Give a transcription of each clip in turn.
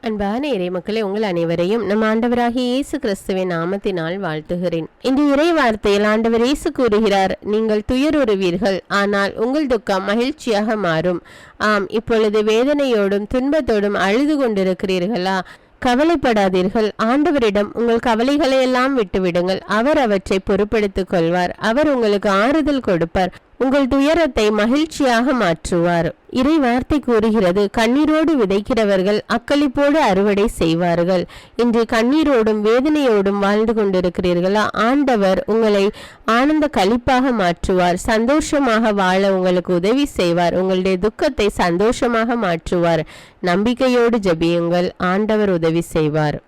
அன்பான இறை மக்களே, உங்கள் அனைவரையும் நம் ஆண்டவராகிய இயேசு கிறிஸ்துவின் நாமத்தினால் வாழ்த்துகிறேன். இந்த இறை வார்த்தையில் ஆண்டவர் இயேசு கூறுகிறார், நீங்கள் துயருறுவீர்கள், ஆனால் உங்கள் துக்கம் மகிழ்ச்சியாக மாறும். ஆம், இப்பொழுது வேதனையோடும் துன்பத்தோடும் அழுது கொண்டிருக்கிறீர்களா? கவலைப்படாதீர்கள். ஆண்டவரிடம் உங்கள் கவலைகளை எல்லாம் விட்டுவிடுங்கள். அவர் அவற்றை பொறுப்பெடுத்துக் கொள்வார். அவர் உங்களுக்கு ஆறுதல் கொடுப்பார். உங்கள் துயரத்தை மகிழ்ச்சியாக மாற்றுவார். இறை வார்த்தை கூறுகிறது, கண்ணீரோடு விதைக்கிறவர்கள் அக்களிப்போடு அறுவடை செய்வார்கள். இன்று கண்ணீரோடும் வேதனையோடும் வாழ்ந்து கொண்டிருக்கிறீர்களா? ஆண்டவர் உங்களை ஆனந்த களிப்பாக மாற்றுவார். சந்தோஷமாக வாழ உங்களுக்கு உதவி செய்வார். உங்களுடைய துக்கத்தை சந்தோஷமாக மாற்றுவார். நம்பிக்கையோடு ஜெபியுங்கள், ஆண்டவர் உதவி செய்வார்.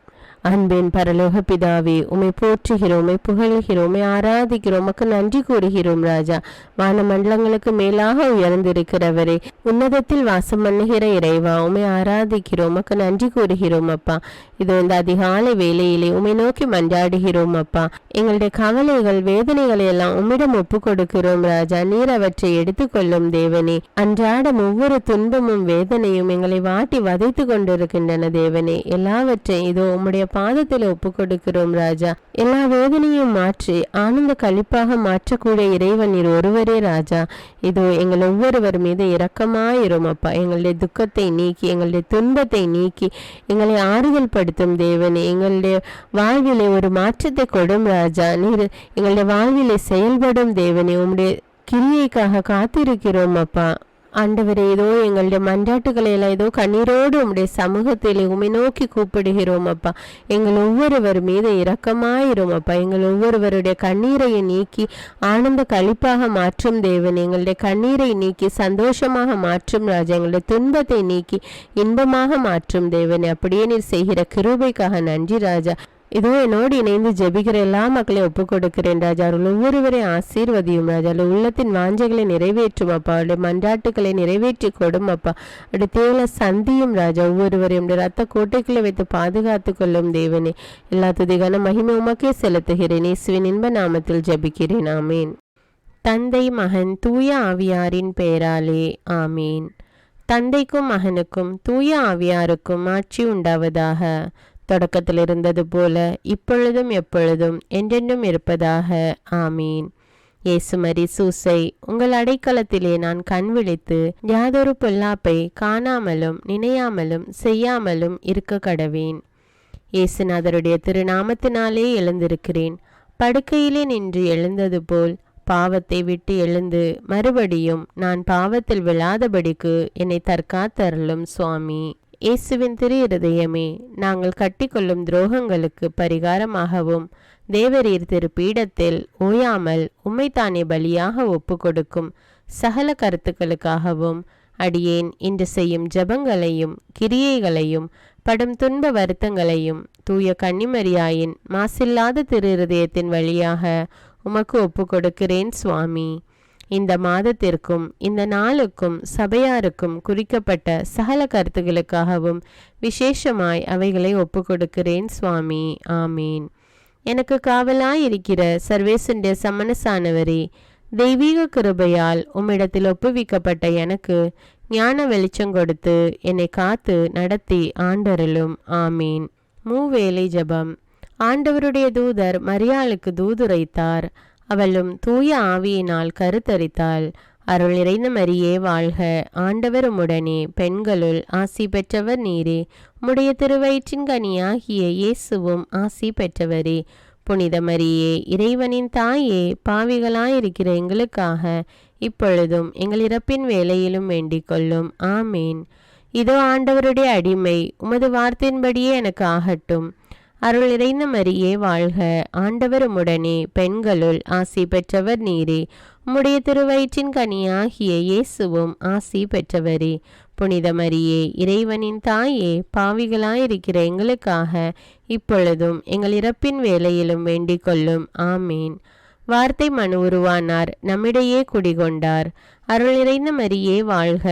அன்பின் பரலோக பிதாவே, உமை போற்றுகிறோம், உமை புகழ்கிறோம், உமை ஆராதிக்கிறோம், உமக்கு நன்றி கூறுகிறோம். ராஜா, வானமண்டலங்களுக்கு மேலாக உயர்ந்திருக்கிறவரே, உன்னதத்தில் வாசம் பண்ணுகிற இறைவா, உமை ஆராதிக்கிறோம், உமக்கு நன்றி கூறுகிறோம். அப்பா, இது இந்த அதிகாலை வேளையிலே உமை நோக்கி மன்றாடுகிறோம். அப்பா, எங்களுடைய கவலைகள் வேதனைகளை எல்லாம் உம்மிடம் ஒப்பு கொடுக்கிறோம். ராஜா, நீர் அவற்றை எடுத்துக்கொள்ளும் தேவனே. அன்றாடம் ஒவ்வொரு துன்பமும் வேதனையும் எங்களை வாட்டி வதைத்து கொண்டிருக்கின்றன தேவனே. எல்லாவற்றையும் இதோ உம்முடைய பாதத்தில் ஒப்பு கொடுக்கிறோம். ராஜா, எல்லா வேதனையும் மாற்றி ஆனந்த களிப்பாக மாற்றக்கூடிய இறைவன் நீர் ஒருவரே. ராஜா, இதோ எங்கள் ஒவ்வொருவர் மீது இரக்கமாயிரும். அப்பா, எங்களுடைய துக்கத்தை நீக்கி எங்களுடைய துன்பத்தை நீக்கி எங்களை ஆறுதல் படுத்தும் தேவனே. எங்களுடைய வாழ்விலே ஒரு மாற்றத்தை கொடும். ராஜா, நீர் எங்களுடைய வாழ்விலே செயல்படும் தேவனே. உம்முடைய கிரியைக்காக காத்திருக்கிறோம். அப்பா, ஆண்டவரே, ஏதோ எங்களுடைய மன்றாட்டுகளை எல்லாம் ஏதோ கண்ணீரோடு உம்முடைய சமூகத்தில் உம்மை நோக்கி கூப்பிடுகிறோம். அப்பா, எங்கள் ஒவ்வொருவர் மீது இரக்கமாயிரும். அப்பா, எங்கள் ஒவ்வொருவருடைய கண்ணீரை நீக்கி ஆனந்த களிப்பாக மாற்றும் தேவன். எங்களுடைய கண்ணீரை நீக்கி சந்தோஷமாக மாற்றும் ராஜா. எங்களுடைய துன்பத்தை நீக்கி இன்பமாக மாற்றும் தேவன். அப்படியே நீர் செய்கிற கிருபைக்காக நன்றி ராஜா. இதோ என்னோடு இணைந்து ஜெபிக்கிற எல்லா மக்களையும் ஒப்புக் கொடுக்கிறேன் ராஜா. அவர்கள் ஒவ்வொருவரையும் ஆசீர்வதியும் ராஜா. அவருடைய உள்ளத்தின் வாஞ்சைகளை நிறைவேற்றும் அப்பா. அவருடைய மன்றாட்டுக்களை நிறைவேற்றி கொடும் அப்பா. அவருடைய தேவையில சந்தியும் ராஜா. ஒவ்வொருவரையும் ரத்த கோட்டைக்குள்ளே வைத்து பாதுகாத்து கொள்ளும் தேவனே. எல்லா துதிகான மகிமை உமக்கே செலுத்துகிறேன். இயேசுவின் இன்ப நாமத்தில் ஜெபிக்கிறேன். ஆமீன். தந்தை, மகன், தூய ஆவியாரின் பெயராலே ஆமீன். தந்தைக்கும் மகனுக்கும் தூய ஆவியாருக்கும் ஆட்சி உண்டாவதாக. தொடக்கத்தில் இருந்தது போல இப்பொழுதும் எப்பொழுதும் என்றென்றும் இருப்பதாக. ஆமீன். இயேசுமரி சூசை, உங்கள் அடைக்கலத்திலே நான் கண் விழித்து யாதொரு பொல்லாப்பை காணாமலும் நினையாமலும் செய்யாமலும் இருக்க கடவேன். இயேசுநாதருடைய திருநாமத்தினாலே எழுந்திருக்கிறேன். படுக்கையிலே நின்று எழுந்தது போல் பாவத்தை விட்டு எழுந்து மறுபடியும் நான் பாவத்தில் விழாதபடிக்கு என்னை தற்காத்தருளும் சுவாமி. இயேசுவின் திரு இருதயமே, நாங்கள் கட்டிக்கொள்ளும் துரோகங்களுக்கு பரிகாரமாகவும் தேவரீர் திரு பீடத்தில் ஓயாமல் உம்மைத்தானே பலியாக ஒப்பு கொடுக்கும் சகல கருத்துக்களுக்காகவும் அடியேன் இன்று செய்யும் ஜபங்களையும் கிரியைகளையும் படும் துன்ப வருத்தங்களையும் தூய கன்னிமரியாயின் மாசில்லாத திரு இருதயத்தின் வழியாக உமக்கு ஒப்பு கொடுக்கிறேன் சுவாமி. இந்த மாதத்திற்கும் இந்த நாளுக்கும் சபையாருக்கும் குறிக்கப்பட்ட சகல கருத்துகளுக்காகவும் விசேஷமாய் அவைகளை ஒப்பு கொடுக்கிறேன் சுவாமி. ஆமீன். எனக்கு காவலாயிருக்கிற சர்வேசுடைய சமனசானவரே, தெய்வீக கிருபையால் உம்மிடத்தில் ஒப்புவிக்கப்பட்ட எனக்கு ஞான வெளிச்சம் கொடுத்து என்னை காத்து நடத்தி ஆண்டருளும். ஆமீன். மூவேளை ஜபம். ஆண்டவருடைய தூதர் மரியாளுக்கு தூதுரைத்தார். அவளும் தூய ஆவியினால் கருத்தரித்தாள். அருள் நிறைந்த மரியே வாழ்க, ஆண்டவர் உம்முடனே, பெண்களுள் ஆசி பெற்றவர் நீரே. உம்முடைய திருவயிற்றின் கனியாகிய இயேசுவும் ஆசி பெற்றவரே. புனித மரியே, இறைவனின் தாயே, பாவிகளாயிருக்கிற எங்களுக்காக இப்பொழுதும் எங்கள் இறப்பின் வேளையிலும் வேண்டிக் கொள்ளும். ஆமீன். இதோ ஆண்டவருடைய அடிமை, உமது வார்த்தையின்படியே எனக்கு ஆகட்டும். அருள் நிறைந்த மரியே வாழ்க, ஆண்டவர் உம்முடனே, பெண்களுள் ஆசி பெற்றவர் நீரே. உம்முடைய திருவயிற்றின் கனியாகிய இயேசுவும் ஆசி பெற்றவரே. புனித மரியே, இறைவனின் தாயே, பாவிகளாயிருக்கிற எங்களுக்காக இப்பொழுதும் எங்கள் இறப்பின் வேளையிலும் வேண்டிக் கொள்ளும். ஆமீன். வார்த்தை மனு உருவானார், நம்மிடையே குடிகொண்டார். அருள் நிறைந்த மரியே வாழ்க,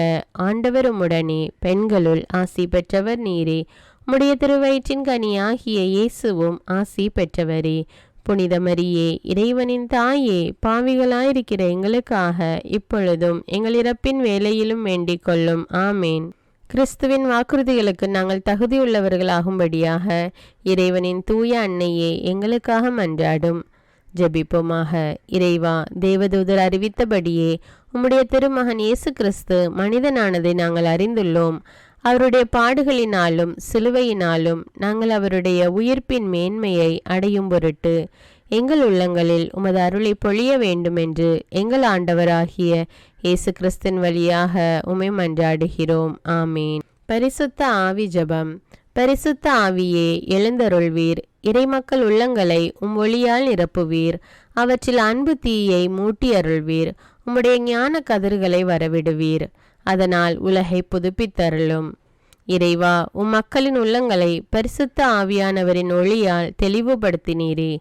ஆண்டவர் உம்முடனே, பெண்களுள் ஆசி பெற்றவர் நீரே. உம்முடைய திருவயிற்றின் கனியாகிய இயேசுவும் ஆசி பெற்றவரே. புனித மரியே, இறைவனின் தாயே, பாவிகளாயிருக்கிற எங்களுக்காக இப்பொழுதும் எங்கள் இறப்பின் வேளையிலும் வேண்டிக் கொள்ளும். ஆமேன். கிறிஸ்துவின் வாக்குறுதிகளுக்கு நாங்கள் தகுதியுள்ளவர்களாகும்படியாக இறைவனின் தூய அன்னையே எங்களுக்காக மன்றாடும். ஜெபிப்போமாக. இறைவா, தேவதூதர் அறிவித்தபடியே உம்முடைய திருமகன் இயேசு கிறிஸ்து மனிதனானதை நாங்கள் அறிந்துள்ளோம். அவருடைய பாடுகளினாலும் சிலுவையினாலும் நாங்கள் அவருடைய உயிர்ப்பின் மேன்மையை அடையும் பொருட்டு எங்கள் உள்ளங்களில் உமது அருளை பொழிய வேண்டுமென்று எங்கள் ஆண்டவராகிய இயேசு கிறிஸ்தின் வழியாக உம்மை மன்றாடுகிறோம். ஆமீன். பரிசுத்த ஆவி ஜெபம். பரிசுத்த ஆவியே, எழுந்தருள்வீர். இறைமக்கள் உள்ளங்களை ஒளியால் நிரப்புவீர். அவற்றில் அன்பு தீயை மூட்டி அருள்வீர். உம்முடைய ஞான கதிர்களை வரவிடுவீர். அதனால் உலகை புதுப்பித்தருளும். இறைவா, மக்களின் உள்ளங்களை பரிசுத்த ஆவியானவரின் ஒளியால் தெளிவுபடுத்தினீரே.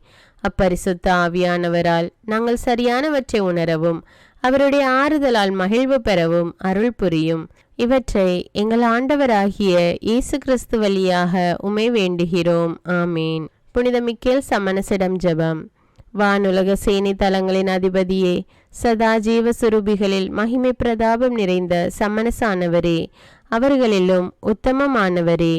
அப்பரிசுத்த ஆவியானவரால் நாங்கள் சரியானவற்றை உணரவும் அவருடைய ஆறுதலால் மகிழ்வு பெறவும் அருள் புரியும். இவற்றை எங்கள் ஆண்டவராகிய இயேசு கிறிஸ்து வழியாக உம்மை வேண்டுகிறோம். ஆமீன். புனித மிக்கேல் சமணசிடம் ஜெபம். வானுலக சேனை தலங்களின் அதிபதியே, சதா ஜீவ சுரூபிகளில் மகிமை பிரதாபம் நிறைந்த சமணசானவரே, அவர்களிலும் உத்தமமானவரே,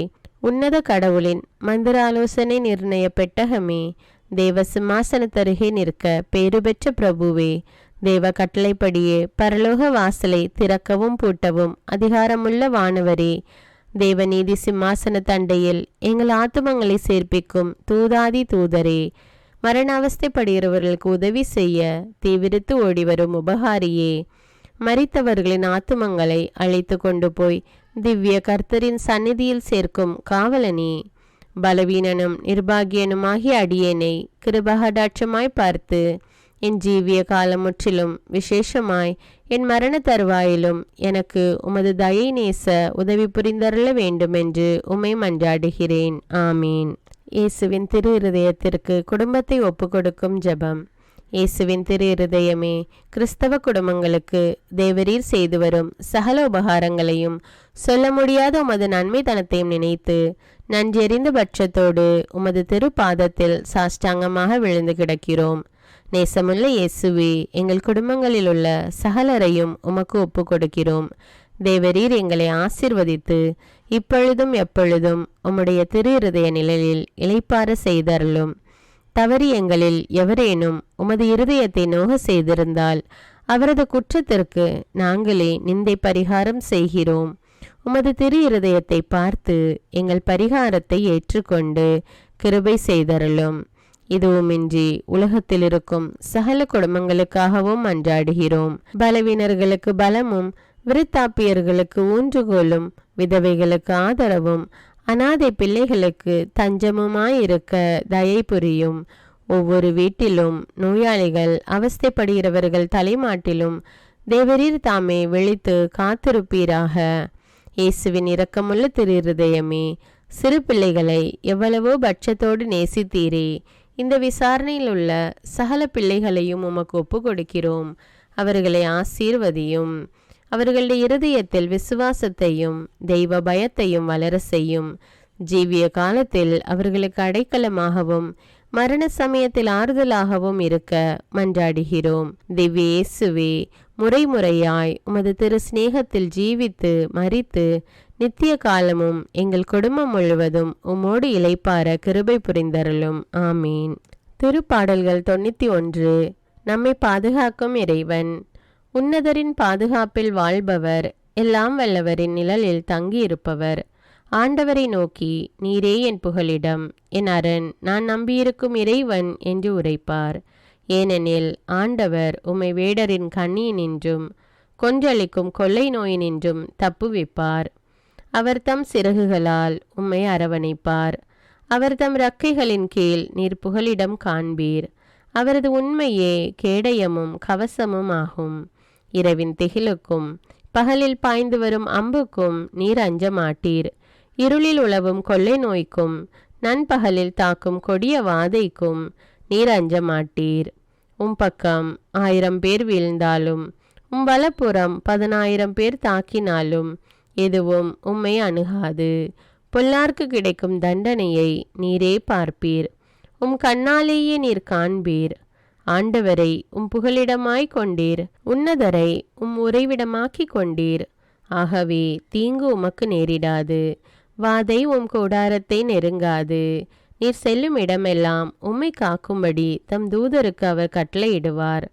உன்னத கடவுளின் மந்திர ஆலோசனை நிர்ணய பெட்டகமே, தேவ சிம்மாசனத்தருகே நிற்க பேறு பெற்ற பிரபுவே, தேவ கட்டளைப்படியே பரலோக வாசலை திறக்கவும் பூட்டவும் அதிகாரமுள்ள வானவரே, தேவநீதி சிம்மாசன தண்டையில் எங்கள் ஆத்துமங்களை சேர்ப்பிக்கும் தூதாதி தூதரே, மரண அவஸ்தைப்படுகிறவர்களுக்கு உதவி செய்ய தீவிரித்து ஓடிவரும் உபகாரியே, மரித்தவர்களின் ஆத்துமங்களை அழைத்து கொண்டு போய் திவ்ய கர்த்தரின் சந்நிதியில் சேர்க்கும் காவலனே, பலவீனனும் நிர்பாகியனுமாகிய அடியேனை கிருபகடாட்சமாய் பார்த்து என் ஜீவிய காலம் முற்றிலும் விசேஷமாய் என் மரண தருவாயிலும் எனக்கு உமது தயை நேச உதவி புரிந்தருள வேண்டுமென்று உம்மை மன்றாடுகிறேன். ஆமீன். இயேசுவின் திரு இருதயத்திற்கு குடும்பத்தை ஒப்புக்கொடுக்கும் ஜெபம். இயேசுவின் திரு இருதயமே, கிறிஸ்தவ குடும்பங்களுக்கு தேவரீர் செய்து வரும் சகல உபகாரங்களையும் சொல்ல முடியாத உமது நன்மைத்தனத்தையும் நினைத்து நன்றெறிந்த பட்சத்தோடு உமது திரு பாதத்தில் சாஷ்டாங்கமாக விழுந்து கிடக்கிறோம். நேசமுள்ள இயேசுவே, எங்கள் குடும்பங்களில் உள்ள சகலரையும் உமக்கு ஒப்பு கொடுக்கிறோம். தேவரீர் எங்களை ஆசீர்வதித்து இப்பொழுதும் எப்பொழுதும் உம்முடைய திரு இருதய நிழலில் இளைப்பாற செய்தருளும். தவறி எங்களில் எவரேனும் உமது இருதயத்தை நோக செய்திருந்தால் அவரது குற்றத்திற்கு நாங்களே நிந்தை பரிகாரம் செய்கிறோம். உமது திரு இருதயத்தை பார்த்து எங்கள் பரிகாரத்தை ஏற்றுக்கொண்டு கிருபை செய்தருளும். இதுவுமின்றி உலகத்தில் இருக்கும் சகல குடும்பங்களுக்காகவும் மன்றாடுகிறோம். பலவீனர்களுக்கு பலமும், விருத்தாப்பியர்களுக்கு ஊன்றுகோலும், விதவைகளுக்கு ஆதரவும், அனாதை பிள்ளைகளுக்கு தஞ்சமுமாயிருக்க தயை புரியும். ஒவ்வொரு வீட்டிலும் நோயாளிகள் அவஸ்தைப்படுகிறவர்கள் தலைமாட்டிலும் தேவரீர் தாமே விழித்து காத்திருப்பீராக. இயேசுவின் இரக்கமுள்ள திரு இருதயமே, சிறு பிள்ளைகளை எவ்வளவோ பட்சத்தோடு நேசித்தீரே. இந்த விசாரணையில் உள்ள சகல பிள்ளைகளையும் உமக்கு ஒப்பு கொடுக்கிறோம். அவர்களை ஆசீர்வதியும். அவர்களுடைய இருதயத்தில் விசுவாசத்தையும் தெய்வ பயத்தையும் வளர செய்யும். ஜீவிய காலத்தில் அவர்களுக்கு அடைக்கலமாகவும் மரண சமயத்தில் ஆறுதலாகவும் இருக்க மன்றாடுகிறோம். திவ்ய இயேசுவே, முறைமுறையாய் உமது திரு சிநேகத்தில் ஜீவித்து மரித்து நித்திய காலமும் எங்கள் குடும்பம் முழுவதும் உம்மோடு இளைப்பார கிருபை புரிந்தருளும். ஆமீன். திருப்பாடல்கள் 91. நம்மை பாதுகாக்கும் இறைவன். உன்னதரின் பாதுகாப்பில் வாழ்பவர், எல்லாம் வல்லவரின் நிழலில் தங்கியிருப்பவர். ஆண்டவரை நோக்கி, நீரே என் புகலிடம், என் அரண், நான் நம்பியிருக்கும் இறைவன் என்று உரைப்பார். ஏனெனில் ஆண்டவர் உம்மை வேடரின் கண்ணியினின்றும் கொன்றளிக்கும் கொள்ளை நோயினின்றும் தப்புவிப்பார். அவர் தம் சிறகுகளால் உம்மை அரவணைப்பார். அவர் தம் இறக்கைகளின் கீழ் நீர் புகலிடம் காண்பீர். அவரது உண்மையே கேடயமும் கவசமும் ஆகும். இரவின் திகிலுக்கும் பகலில் பாய்ந்து வரும் அம்புக்கும் நீர் அஞ்ச மாட்டீர். இருளில் உலவும் கொள்ளை நோய்க்கும் நண்பகலில் தாக்கும் கொடிய வாதைக்கும் நீர் அஞ்ச மாட்டீர். பக்கம் 1000 பேர் வீழ்ந்தாலும் வலப்புறம் 10,000 பேர் தாக்கினாலும் எதுவும் உம்மை அணுகாது. பொல்லார்க்கு கிடைக்கும் தண்டனையை நீரே பார்ப்பீர். கண்ணாலேயே நீர் காண்பீர். ஆண்டவரை புகலிடமாய் கொண்டீர். உன்னதரை உறைவிடமாக்கி கொண்டீர். ஆகவே தீங்கு உமக்கு நேரிடாது. வாதை உம் கூடாரத்தை நெருங்காது. நீர் செல்லும் இடமெல்லாம் உம்மை காக்கும்படி தம் தூதருக்கு அவர் கட்டளையிடுவார்.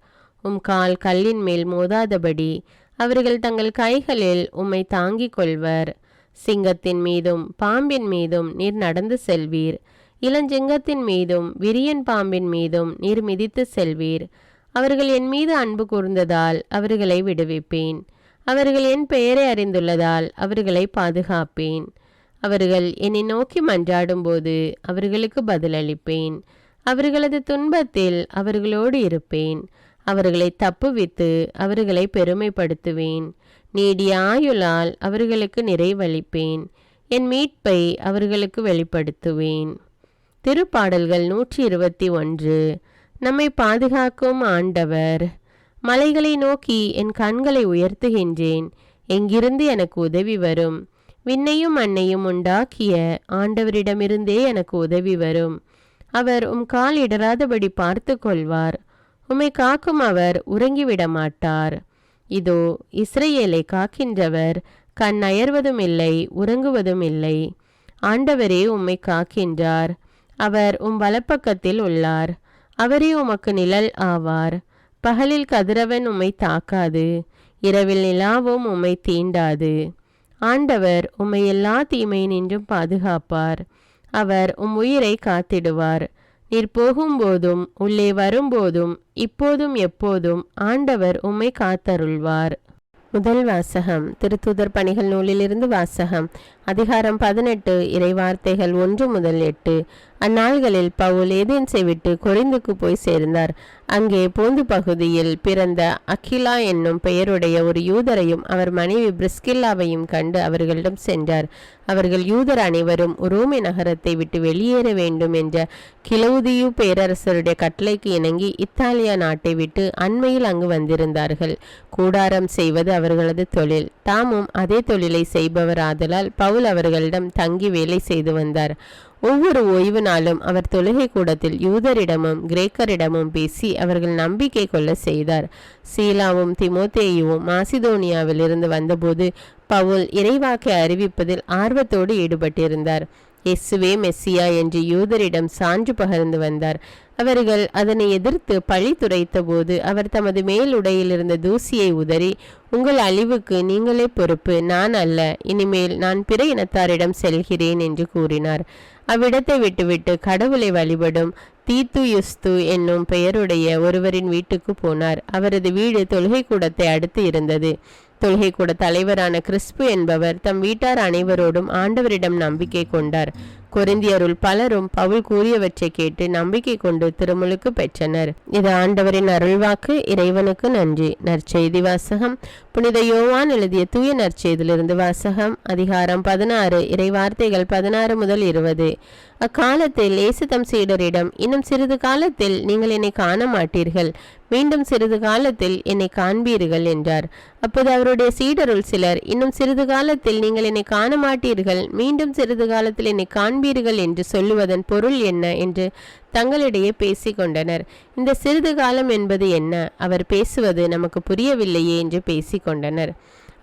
உம் கால் கல்லின் மேல் மோதாதபடி அவர்கள் தங்கள் கைகளில் உம்மை தாங்கிக் கொள்வர். சிங்கத்தின் மீதும் பாம்பின் மீதும் நீர் நடந்து செல்வீர். இளஞ்சிங்கத்தின் மீதும் விரியன் பாம்பின் மீதும் நீர் மிதித்து செல்வீர். அவர்கள் என் மீது அன்பு கூர்ந்ததால் அவர்களை விடுவிப்பேன். அவர்கள் என் பெயரை அறிந்துள்ளதால் அவர்களை பாதுகாப்பேன். அவர்கள் என்னை நோக்கி மன்றாடும்போது அவர்களுக்கு பதிலளிப்பேன். அவர்களது துன்பத்தில் அவர்களோடு இருப்பேன். அவர்களை தப்புவித்து அவர்களை பெருமைப்படுத்துவேன். நீடிய ஆயுளால் அவர்களுக்கு நிறைவளிப்பேன். என் மீட்பை அவர்களுக்கு வெளிப்படுத்துவேன். திருப்பாடல்கள் 121. நம்மை பாதுகாக்கும் ஆண்டவர். மலைகளை நோக்கி என் கண்களை உயர்த்துகின்றேன். எங்கிருந்து எனக்கு உதவி வரும்? விண்ணையும் மண்ணையும் உண்டாக்கிய ஆண்டவரிடமிருந்தே எனக்கு உதவி வரும். அவர் உம் கால் இடராதபடி பார்த்து கொள்வார். உம்மை காக்கும் அவர் உறங்கிவிட மாட்டார். இதோ இஸ்ரவேலை காக்கின்றவர் கண் அயர்வதும் இல்லை, உறங்குவதும் இல்லை. ஆண்டவரே உம்மை காக்கின்றார். அவர் உம் வலப்பக்கத்தில் உள்ளார். அவரே உமக்கு நிழல் ஆவார். பகலில் கதிரவன் உம்மை தாக்காது, இரவில் நிலாவும் உம்மை தீண்டாது. ஆண்டவர் உம்மை எல்லா தீமையினின்றும் பாதுகாப்பார். அவர் உம் உயிரை காத்திடுவார். நீர் போகும்போதும் உள்ளே வரும்போதும் இப்போதும் எப்போதும் ஆண்டவர் உம்மை காத்தருள்வார். முதல் வாசகம். திருத்தூதர் பணிகள் நூலிலிருந்து வாசகம். அதிகாரம் 18. இறைவார்த்தைகள் 1 முதல் 8. அந்நாள்களில் பவுல் ஏதென்ஸை விட்டு கொரிந்துக்கு போய் சேர்ந்தார். அங்கே போந்து பகுதியில் பிறந்த அக்கிலா என்னும் பெயருடைய ஒரு யூதரையும் அவர் மனைவி பிரிஸ்கில்லாவையும் கண்டு அவர்களிடம் சென்றார். அவர்கள் யூதர் அனைவரும் உரோமை நகரத்தை விட்டு வெளியேற வேண்டும் என்ற கிலவுதியு பேரரசருடைய கட்டளைக்கு இணங்கி இத்தாலியா நாட்டை விட்டு அண்மையில் அங்கு வந்திருந்தார்கள். கூடாரம் செய்வது அவர்களது தொழில். தாமும் அதே தொழிலை செய்பவர் ஆதலால் பவுல் அவர்களிடம் தங்கி வேலை செய்து வந்தார். ஒவ்வொரு ஓய்வு நாளும் அவர் தொழுகை கூடத்தில் யூதரிடமும் கிரேக்கரிடமும் பேசி அவர்கள் நம்பிக்கை கொள்ள செய்தார். சீலாவும் திமோத்தேயுவும் மாசிதோனியாவில் இருந்து வந்தபோது பவுல் இறைவாக்கை அறிவிப்பதில் ஆர்வத்தோடு ஈடுபட்டிருந்தார். இயேசுவே மெஸ்ஸியா என்று யூதரிடம் சான்று பகர்ந்து வந்தார். அவர்கள் அதனை எதிர்த்து பழி துரைத்த போது அவர் தமது மேல் உடையில் இருந்த தூசியை உதறி, உங்கள் அழிவுக்கு நீங்களே பொறுப்பு, நான் அல்ல. இனிமேல் நான் பிற இனத்தாரிடம் செல்கிறேன் என்று கூறினார். அவ்விடத்தை விட்டுவிட்டு கடவுளை வழிபடும் தீத்துயுஸ்து என்னும் பெயருடைய ஒருவரின் வீட்டுக்கு போனார். அவரது வீடு தொழுகை கூடத்தை அடுத்து இருந்தது. தொழுகை கூட தலைவரான கிறிஸ்பு என்பவர் தம் வீட்டார் அனைவரோடும் ஆண்டவரிடம் நம்பிக்கை கொண்டார். கொரிந்தியருள் பலரும் பவுல் கூறியவற்றை கேட்டு நம்பிக்கை கொண்டு திருமுழுக்கு பெற்றனர். இது ஆண்டவரின் அருள்வாக்கு. இறைவனுக்கு நன்றி. நற்செய்தி வாசகம். புனித யோவான் எழுதிய தூய நற்செய்தியிலிருந்து வாசகம். அதிகாரம் 16. இறைவார்த்தைகள் 16 முதல் 20. அக்காலத்தில் இயேசு தம் சீடரிடம், இன்னும் சிறிது காலத்தில் நீங்கள் என்னை காண மாட்டீர்கள், மீண்டும் சிறிது காலத்தில் என்னை காண்பீர்கள் என்றார். அப்போது அவருடைய சீடருள் சிலர், இன்னும் சிறிது காலத்தில் நீங்கள் என்னை காண மாட்டீர்கள், மீண்டும் சிறிது காலத்தில் என்னை காண்பீர்கள் என்று சொல்லுவதன் பொருள் என்ன என்று தங்களிடையே பேசிக்கொண்டனர். இந்த சிறிது காலம் என்பது என்ன? அவர் பேசுவது நமக்கு புரியவில்லையே என்று பேசிக்கொண்டனர்.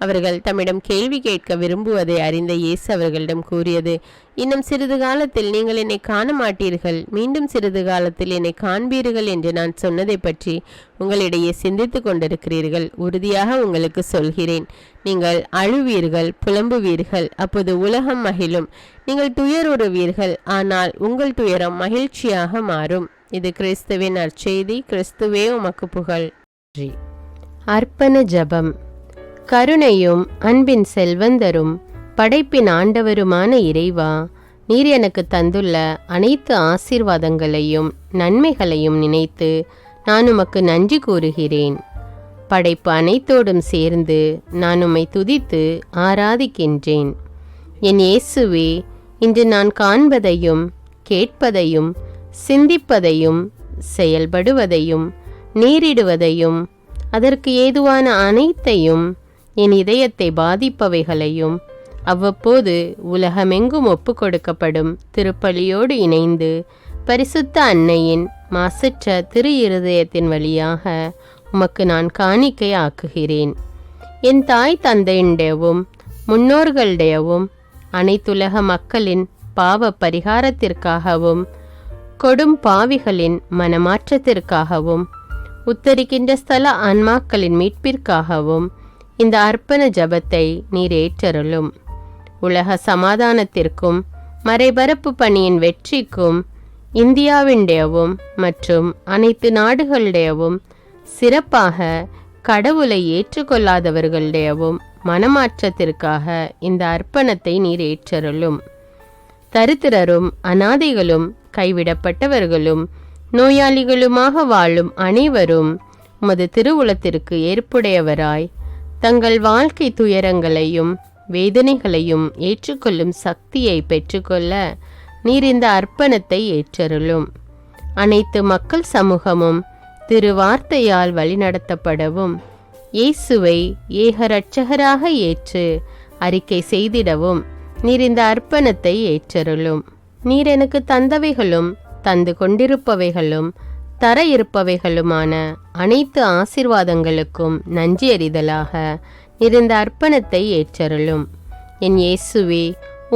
அவர்கள் தம்மிடம் கேள்வி கேட்க விரும்புவதை அறிந்த இயேசு அவர்களிடம் கூறியது, இன்னும் சிறிது காலத்தில் நீங்கள் என்னை காண மாட்டீர்கள், மீண்டும் சிறிது காலத்தில் என்னை காண்பீர்கள் என்று நான் சொன்னதை பற்றி உங்களிடையே சிந்தித்து கொண்டிருக்கிறீர்கள். உறுதியாக உங்களுக்கு சொல்கிறேன், நீங்கள் அழுவீர்கள், புலம்புவீர்கள், அப்போது உலகம் மகிழும். நீங்கள் துயருறுவீர்கள், ஆனால் உங்கள் துயரம் மகிழ்ச்சியாக மாறும். இது கிறிஸ்துவின் நற்செய்தி. கிறிஸ்துவே உமக்கு புகழ். அர்ப்பண ஜெபம். கருணையும் அன்பின் செல்வந்தரும் படைப்பின் ஆண்டவருமான இறைவா, நீர் எனக்கு தந்துள்ள அனைத்து ஆசீர்வாதங்களையும் நன்மைகளையும் நினைத்து நான் உமக்கு நன்றி கூறுகிறேன். படைப்பு அனைத்தோடும் சேர்ந்து நான் உம்மை துதித்து ஆராதிக்கின்றேன். என் இயேசுவே, இன்று நான் காண்பதையும் கேட்பதையும் சிந்திப்பதையும் செயல்படுவதையும் நேரிடுவதையும் அதற்கு ஏதுவான அனைத்தையும் என் இதயத்தை பாதிப்பவைகளையும் அவ்வப்போது உலகமெங்கும் ஒப்பு கொடுக்கப்படும் திருப்பலியோடு இணைந்து பரிசுத்த அன்னையின் மாசற்ற திரு இருதயத்தின் வழியாக உமக்கு நான் காணிக்கை ஆக்குகிறேன். என் தாய் தந்தையுடையவும் முன்னோர்களுடையவும் அனைத்துலக மக்களின் பாவ பரிகாரத்திற்காகவும் கொடும் பாவிகளின் மனமாற்றத்திற்காகவும் உத்தரிக்கின்ற ஸ்தல ஆன்மாக்களின் மீட்பிற்காகவும் இந்த அர்ப்பண ஜபத்தை நீர் ஏற்றருளும். உலக சமாதானத்திற்கும் மறைபரப்பு பணியின் வெற்றிக்கும் இந்தியாவினுடையவும் மற்றும் அனைத்து நாடுகளுடையவும் சிறப்பாக கடவுளை ஏற்றுக்கொள்ளாதவர்களுடையவும் மனமாற்றத்திற்காக இந்த அர்ப்பணத்தை நீர் ஏற்றருளும். தரித்திரரும் அனாதைகளும் கைவிடப்பட்டவர்களும் நோயாளிகளுமாக வாழும் அனைவரும் உமது திருவுளத்திற்கு ஏற்புடையவராய் தங்கள் வாழ்க்கை துயரங்களையும் வேதனைகளையும் ஏற்றுக்கொள்ளும் சக்தியை பெற்றுக்கொள்ள நீர் இந்த அர்ப்பணத்தை ஏற்றருளும். அனைத்து மக்கள் சமூகமும் திருவார்த்தையால் வழிநடத்தப்படவும் இயேசுவை ஏக இரட்சகராக ஏற்று அறிக்கை செய்திடவும் நீர் இந்த அர்ப்பணத்தை ஏற்றருளும். நீர் எனக்கு தந்தவைகளும் தந்து கொண்டிருப்பவைகளும் தர இருப்பவைகளுமான அனைத்து ஆசீர்வாதங்களுக்கும் நன்றி அறிதலாக நீர் இந்த அர்ப்பணத்தை ஏற்றருளும். என் இயேசுவே,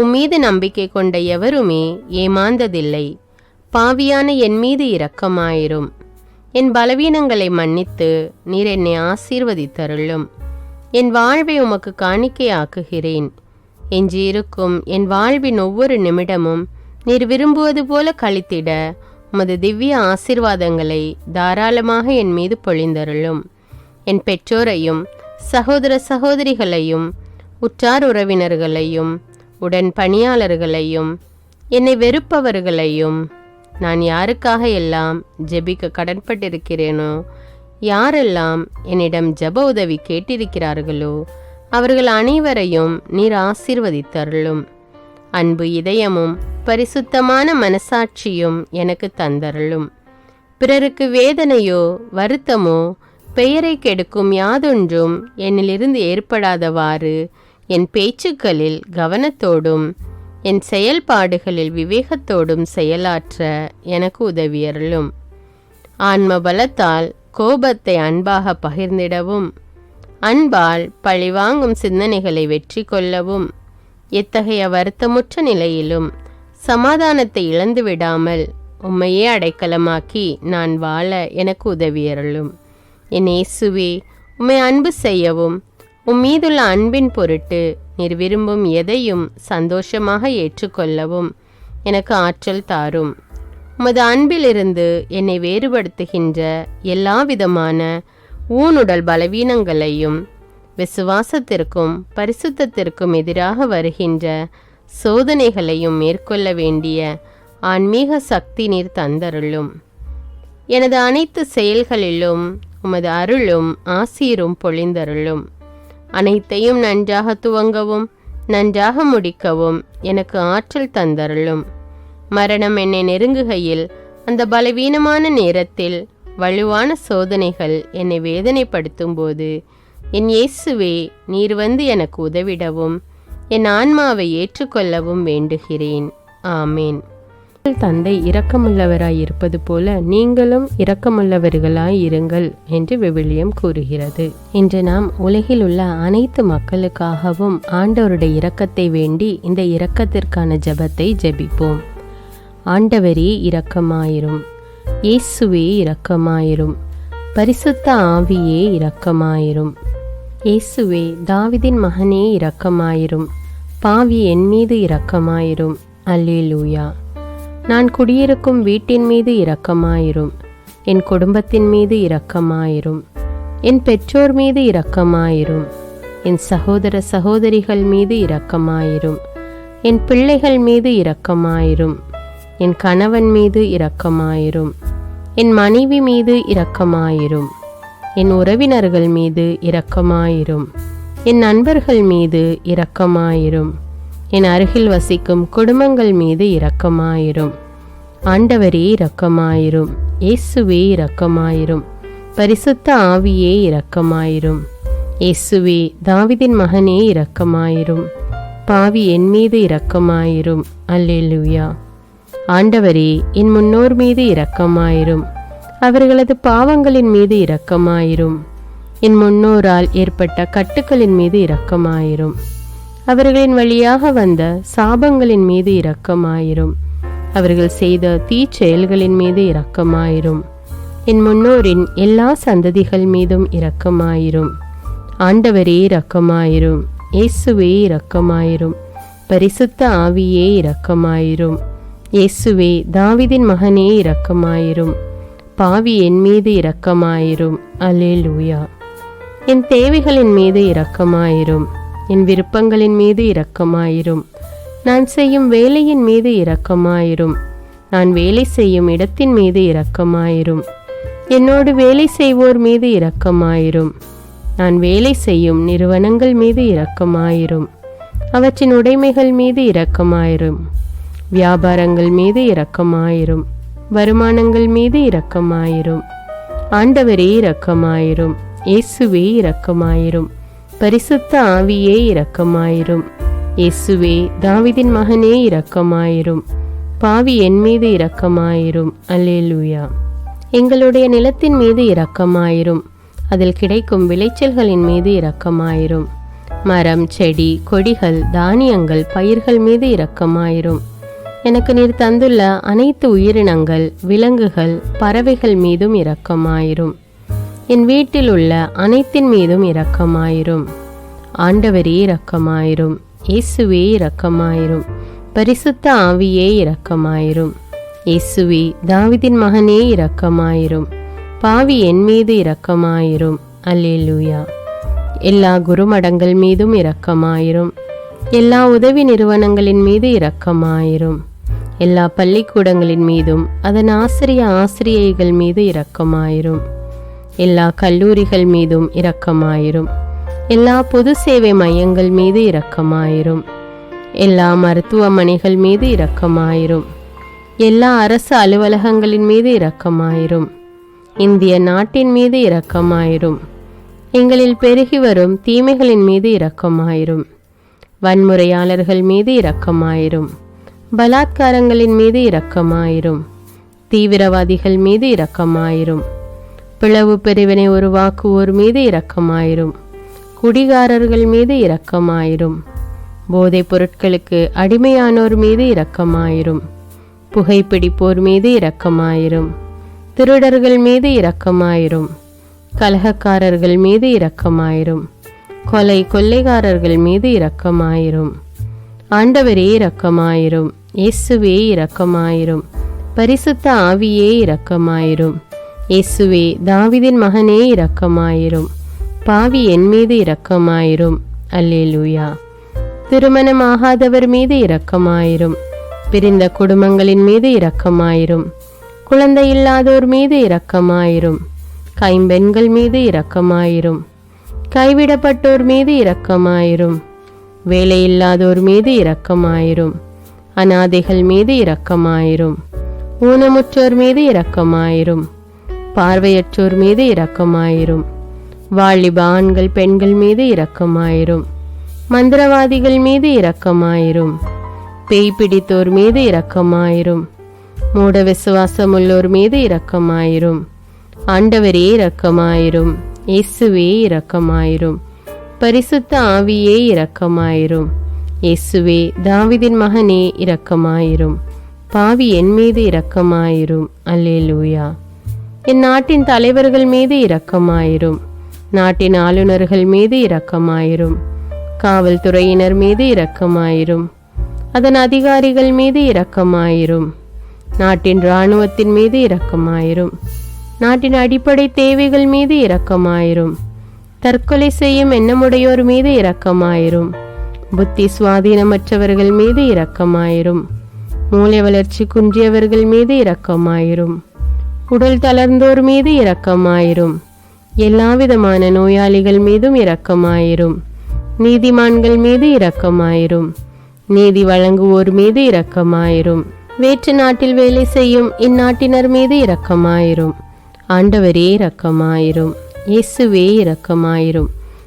உம்மீது நம்பிக்கை கொண்ட எவருமே ஏமாந்ததில்லை. பாவியான என் மீது இரக்கமாயிரும். என் பலவீனங்களை மன்னித்து நீர் என்னை ஆசீர்வதித்தருளும். என் வாழ்வை உமக்கு காணிக்கையாக்குகிறேன். எஞ்சியிருக்கும் என் வாழ்வின் ஒவ்வொரு நிமிடமும் நீர் விரும்புவது போல கழித்திட உமது திவ்ய ஆசீர்வாதங்களை தாராளமாக என் மீது பொழிந்தருளும். என் பெற்றோரையும் சகோதர சகோதரிகளையும் உற்றார் உறவினர்களையும் உடன் பணியாளர்களையும் என்னை வெறுப்பவர்களையும் நான் யாருக்காக எல்லாம் ஜெபிக்க கடன்பட்டிருக்கிறேனோ, யாரெல்லாம் என்னிடம் ஜெப உதவி கேட்டிருக்கிறார்களோ அவர்கள் அனைவரையும் நீர் ஆசீர்வதித்தருளும். அன்பு இதயமும் பரிசுத்தமான மனசாட்சியும் எனக்கு தந்தருளும். பிறருக்கு வேதனையோ வருத்தமோ பெயரை கெடுக்கும் யாதொன்றும் என்னிலிருந்து ஏற்படாதவாறு என் பேச்சுக்களில் கவனத்தோடும் என் செயல்பாடுகளில் விவேகத்தோடும் செயலாற்ற எனக்கு உதவியருளும். ஆன்ம பலத்தால் கோபத்தை அன்பாக பகிர்ந்திடவும் அன்பால் பழிவாங்கும் சிந்தனைகளை வெற்றி கொள்ளவும் எத்தகைய வருத்தமுற்ற நிலையிலும் சமாதானத்தை இழந்து விடாமல் உம்மையே அடைக்கலமாக்கி நான் வாழ எனக்கு உதவியருளும். என் இயேசுவே, உம்மை அன்பு செய்யவும் உம்மீதுள்ள அன்பின் பொருட்டு நீர் விரும்பும் எதையும் சந்தோஷமாக ஏற்றுக்கொள்ளவும் எனக்கு ஆற்றல் தாரும். உமது அன்பிலிருந்து என்னை வேறுபடுத்துகின்ற எல்லா விதமான ஊனுடல் பலவீனங்களையும் விசுவாசத்திற்கும் பரிசுத்தத்திற்கும் எதிராக வருகின்ற சோதனைகளையும் மேற்கொள்ள வேண்டிய ஆன்மீக சக்தி நீர் தந்தருளும். எனது அனைத்து செயல்களிலும் உமது அருளும் ஆசீரும் பொழிந்தருளும். அனைத்தையும் நன்றாக துவங்கவும் நன்றாக முடிக்கவும் எனக்கு ஆற்றல் தந்தருளும். மரணம் என்னை நெருங்குகையில் அந்த பலவீனமான நேரத்தில் வலுவான சோதனைகள் என்னை வேதனைப்படுத்தும் போது என் இயேசுவே, நீர் வந்து எனக்கு உதவிடவும் என் ஆன்மாவை ஏற்றுக்கொள்ளவும் வேண்டுகிறேன். ஆமேன். தந்தை இரக்கமுள்ளவராய் இருப்பது போல நீங்களும் இரக்கமுள்ளவர்களாய் இருங்கள் என்று விவிலியம் கூறுகிறது. இன்று நாம் உலகில் உள்ள அனைத்து மக்களுக்காகவும் ஆண்டவருடைய இரக்கத்தை வேண்டி இந்த இரக்கத்திற்கான ஜெபத்தை ஜெபிப்போம். ஆண்டவரே இரக்கமாயிரும். இயேசுவே இரக்கமாயிரும். பரிசுத்த ஆவியே இரக்கமாயிரும். இயேசுவே, தாவீதின் மகனே இரக்கமாயிரும். பாவி என் மீது இரக்கமாயிரும். அல்லேலூயா. நான் குடியிருக்கும் வீட்டின் மீது இரக்கமாயிரும். என் குடும்பத்தின் மீது இரக்கமாயிரும். என் பெற்றோர் மீது இரக்கமாயிரும். என் சகோதர சகோதரிகள் மீது இரக்கமாயிரும். என் பிள்ளைகள் மீது இரக்கமாயிரும். என் கணவன் மீது இரக்கமாயிரும். என் மனைவி மீது இரக்கமாயிரும். என் உறவினர்கள் மீது இரக்கமாயிரும். என் நண்பர்கள் மீது இரக்கமாயிரும். என் அருகில் வசிக்கும் குடும்பங்கள் மீது இரக்கமாயிரும். ஆண்டவரே இரக்கமாயிரும். இயேசுவே இரக்கமாயிரும். பரிசுத்த ஆவியே இரக்கமாயிரும். இயேசுவே, தாவீதின் மகனே இரக்கமாயிரும். பாவி என் மீது இரக்கமாயிரும். அல்லேலூயா. ஆண்டவரே, என் முன்னோர் மீது இரக்கமாயிரும். அவர்களது பாவங்களின் மீது இரக்கமாயிரும். என் முன்னோரால் ஏற்பட்ட கட்டுக்களின் மீது இரக்கமாயிரும். அவர்களின் வழியாக வந்த சாபங்களின் மீது இரக்கமாயிரும். அவர்கள் செய்த தீச்செயல்களின் மீது இரக்கமாயிரும். என் முன்னோரின் எல்லா சந்ததிகள் மீதும் இரக்கமாயிரும். ஆண்டவரே இரக்கமாயிரும். இயேசுவே இரக்கமாயிரும். பரிசுத்த ஆவியே இரக்கமாயிரும். இயேசுவே தாவீதின் மகனே இரக்கமாயிரும். பாவி என் மீது இரக்கமாயிரும். அல்லேலூயா. என் தேவைகளின் மீது இரக்கமாயிரும். என் விருப்பங்களின் மீது இரக்கமாயிரும். நான் செய்யும் வேலையின் மீது இரக்கமாயிரும். நான் வேலை செய்யும் இடத்தின் மீது இரக்கமாயிரும். என்னோடு வேலை செய்வோர் மீது இரக்கமாயிரும். நான் வேலை செய்யும் நிறுவனங்கள் மீது இரக்கமாயிரும். அவற்றின் உடைமைகள் மீது இரக்கமாயிரும். வியாபாரங்கள் மீது இரக்கமாயிரும். வருமானங்கள் மீது இரக்கமாயிரும். ஆண்டவரே இரக்கமாயிரும். இயேசுவே இரக்கமாயிரும். பரிசுத்த ஆவியே இரக்கமாயிரும். இயேசுவே தாவீதின் மகனே இரக்கமாயிரும். பாவி என் மீது இரக்கமாயிரும். அல்லேலூயா. எங்களுடைய நிலத்தின் மீது இரக்கமாயிரும். அதில் கிடைக்கும் விளைச்சல்களின் மீது இரக்கமாயிரும். மரம், செடி, கொடிகள், தானியங்கள், பயிர்கள் மீது இரக்கமாயிரும். எனக்கு நீர் தந்துள்ள அனைத்து உயிரினங்கள், விலங்குகள், பறவைகள் மீதும் இரக்கமாயிரும். என் வீட்டில் உள்ள அனைத்தின் மீதும் இரக்கமாயிரும். ஆண்டவரே இரக்கமாயிரும். இயேசுவே இரக்கமாயிரும். பரிசுத்த ஆவியே இரக்கமாயிரும். இயேசுவே தாவீதின் மகனே இரக்கமாயிரும். பாவி என் மீது இரக்கமாயிரும். அல்லேலூயா. எல்லா குருமடங்கள் மீதும் இரக்கமாயிரும். எல்லா உதவி நிறுவனங்களின் மீது இரக்கமாயிரும். எல்லா பள்ளிக்கூடங்களின் மீதும் அதன் ஆசிரியைகள் மீது இரக்கமாயிரும். எல்லா கல்லூரிகள் மீதும் இரக்கமாயிரும். எல்லா பொது சேவை மையங்கள் மீது இரக்கமாயிரும். எல்லா மருத்துவமனைகள் மீது இரக்கமாயிரும். எல்லா அரசு அலுவலகங்களின் மீது இரக்கமாயிரும். இந்திய நாட்டின் மீது இரக்கமாயிரும். எங்களில் பெருகி வரும் தீமைகளின் மீது இரக்கமாயிரும். வன்முறையாளர்கள் மீது இரக்கமாயிரும். பலாத்காரங்களின் மீது இரக்கமாயிரும். தீவிரவாதிகள் மீது இரக்கமாயிரும். பிளவு பிரிவினை உருவாக்குவோர் மீது இரக்கமாயிரும். குடிகாரர்கள் மீது இரக்கமாயிரும். போதைப் பொருட்களுக்கு அடிமையானோர் மீது இரக்கமாயிரும். புகைப்பிடிப்போர் மீது இரக்கமாயிரும். திருடர்கள் மீது இரக்கமாயிரும். கலகக்காரர்கள் மீது இரக்கமாயிரும். கொள்ளைக்காரர்கள் மீது இரக்கமாயிரும். ஆண்டவரே இரக்கமாயிரும். இயேசுவே இரக்கமாயிரும். பரிசுத்த ஆவியே இரக்கமாயிரும். இயேசுவே தாவீதின் மகனே இரக்கமாயிரும். பாவி என் மீது இரக்கமாயிரும். அல்லேலூயா. திருமணமாகாதவர் மீது இரக்கமாயிரும். பிரிந்த குடும்பங்களின் மீது இரக்கமாயிரும். குழந்தை இல்லாதோர் மீது இரக்கமாயிரும். கைம்பெண்கள் மீது இரக்கமாயிரும். கைவிடப்பட்டோர் மீது இரக்கமாயிரும். வேலையில்லாதோர் மீது இரக்கமாயிரும். அநாதைகள் மீது இரக்கமாயிரும். ஊனமுற்றோர் மீது இரக்கமாயிரும். பார்வையற்றோர் மீது இரக்கமாயிரும். வாலிப ஆண்கள் பெண்கள் மீது இரக்கமாயிரும். மந்திரவாதிகள் மீது இரக்கமாயிரும். பேய் பிடித்தோர் மீது இரக்கமாயிரும். மூட விசுவாசமுள்ளோர் மீது இரக்கமாயிரும். ஆண்டவரே இரக்கமாயிரும். இயேசுவே இரக்கமாயிரும். பரிசுத்த ஆவியே இரக்கமாயிரும். இயேசுவே தாவீதின் மகனே இரக்கமாயிரும். பாவி என் மீது இரக்கமாயிரும். அல்லேலூயா. என் நாட்டின் தலைவர்கள் மீது இரக்கமாயிரும். நாட்டின் ஆளுநர்கள் மீது இரக்கமாயிரும். காவல்துறையினர் மீது இரக்கமாயிரும். அதன் அதிகாரிகள் மீது இரக்கமாயிரும். நாட்டின் இராணுவத்தின் மீது இரக்கமாயிரும். நாட்டின் அடிப்படை தேவைகள் மீது இரக்கமாயிரும். தற்கொலை செய்யும் எண்ணமுடையோர் மீது இரக்கமாயிரும். புத்தி சுவாதீனமற்றவர்கள் மீது இரக்கமாயிரும். மூளை வளர்ச்சி குன்றியவர்கள் மீது இரக்கமாயிரும். உடல் தளர்ந்தோர் மீது இரக்கமாயிரும். எல்லாவிதமான நோயாளிகள் மீதும் இரக்கமாயிரும். நீதிமான்கள் மீது இரக்கமாயிரும். நீதி வழங்குவோர் மீது இரக்கமாயிரும். வேற்று நாட்டில் வேலை செய்யும் இந்நாட்டினர் மீது இரக்கமாயிரும். ஆண்டவரே இரக்கமாயிரும். இயேசுவே இரக்கமாயிரும்.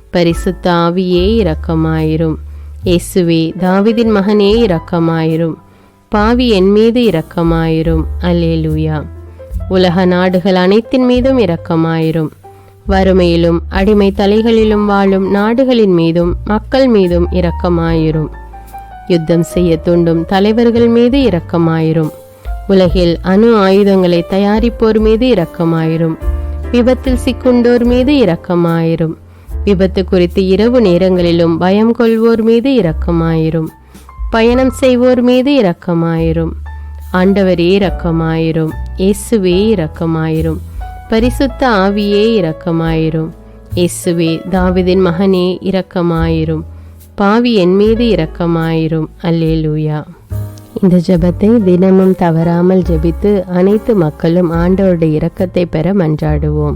பரிசுத்த ஆவியே இரக்கமாயிரும். இயேசுவே தாவீதின் மகனே இரக்கமாயிரும். பாவி என் மீது இரக்கமாயிரும். அல்லேலூயா. உலக நாடுகள் அனைத்தின் மீதும் இரக்கமாயிரும். வறுமையிலும் அடிமை தலைகளிலும் வாழும் நாடுகளின் மீதும் மக்கள் மீதும் இரக்கமாயிரும். யுத்தம் செய்ய தூண்டும் தலைவர்கள் மீது இரக்கமாயிரும். உலகில் அணு ஆயுதங்களை தயாரிப்போர் மீது இரக்கமாயிரும். விபத்தில் சிக்குண்டோர் மீது இரக்கமாயிரும். விபத்து குறித்து இரவு நேரங்களிலும் பயம் கொள்வோர் மீது இரக்கமாயிரும். பயணம் செய்வோர் மீது இரக்கமாயிரும். ஆண்டவரே இரக்கமாயிரும். இயேசுவே இரக்கமாயிரும். பரிசுத்த ஆவியே இரக்கமாயிரும். இயேசுவே தாவீதின் மகனே இரக்கமாயிரும். பாவி என் மீது இரக்கமாயிரும். அல்லேலூயா. இந்த ஜெபத்தை தினமும் தவறாமல் ஜெபித்து அனைத்து மக்களும் ஆண்டவருடைய இரக்கத்தை பெற மன்றாடுவோம்.